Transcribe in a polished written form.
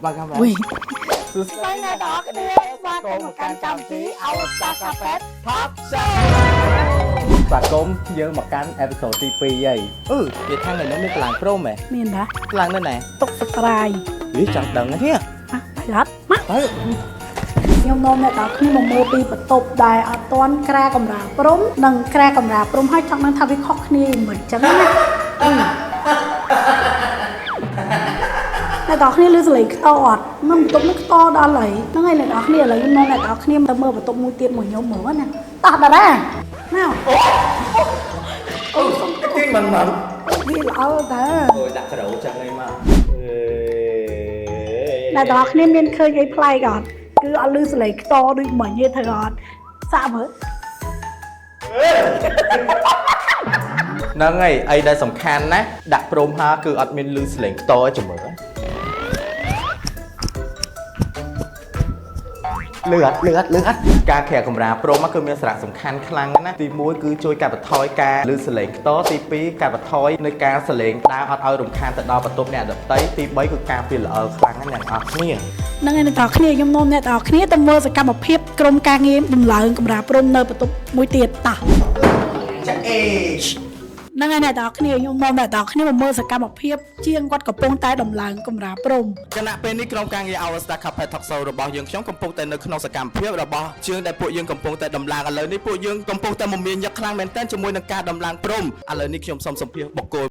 bà cầm Ui. Bye nè đó cái đi và cùng một canh chăm tí Our Star Carpet Top Show បាទគុំយើងមកកាន់ episode ទី2ហើយនិយាយថាថ្ងៃនេះមានកន្លងព្រមហ៎ មានតា កន្លងនៅណែ ទុកសត្រាយ វាចង់ដឹងទេ អត់មក ទៅ ខ្ញុំនាំអ្នកទាំងគ្នាមកមើលពីបន្ទប់ដែលអត់ទាន់ក្រាកម្រាលព្រំនិងក្រាកម្រាលព្រំហើយចង់ដឹងថាវាខុសគ្នាមិនអញ្ចឹងណាអ្នកទាំងគ្នាលឺសលេងខ្ទអត់នឹងបន្ទប់នេះខ្ទដល់ហើយហ្នឹងហើយអ្នកទាំងគ្នាឥឡូវខ្ញុំនាំអ្នកទាំងគ្នាទៅមើលបន្ទប់មួយទៀតមួយខ្ញុំមើលណាតោះតារាណាគេមិនមក វាល្អតើ ដាក់ក្រោចឹងឯងមក អ្នកទាំងគ្នាមានឃើញអីប្លែកអត់គឺអត់លឺសលេងខ្ទដូចមិញទេធ្វើអត់សាក់មើល ហ្នឹងហើយអីដែលសំខាន់ណាដាក់ព្រមហាគឺអត់មានលឺសលេងខ្ទឲ្យចាំមើលលឺអត់ការខែកម្រាព្រមគឺមានសារៈសំខាន់ខ្លាំងណាស់ទី1គឺជួយកាត់បន្ថយការលឺសលេងខ្ទទី2កាត់បន្ថយនៅការសលេងដើរអត់ឲ្យរំខានទៅដល់បន្ទប់អ្នកដទៃទី3គឺការពារល្អខ្លាំងណាស់អ្នកនរគ្នា ហ្នឹងហើយអ្នកទាំងគ្នាខ្ញុំនាំអ្នកទាំងគ្នាទៅមើលសកម្មភាពក្រុមការងារដំឡើងកម្រាលព្រំនៅបន្ទប់មួយទៀតតោះ ចាអេ ហ្នឹងហើយអ្នកទាំងគ្នាខ្ញុំនាំអ្នកទាំងគ្នាមកមើលសកម្មភាពជាងគាត់កំពុងតែដំឡើងកម្រាលព្រំ គណៈពេលនេះក្រុមការងារ Our Star Carpet Talk Show របស់យើងខ្ញុំកំពុងតែនៅក្នុងសកម្មភាពរបស់ជើងដែលពួកយើងកំពុងតែដំឡើងឥឡូវនេះពួកយើងកំពុងតែមមាញឹកខ្លាំងមែនទែនជាមួយនឹងការដំឡើងព្រំឥឡូវនេះខ្ញុំសូមសម្ភាសបុគ្គល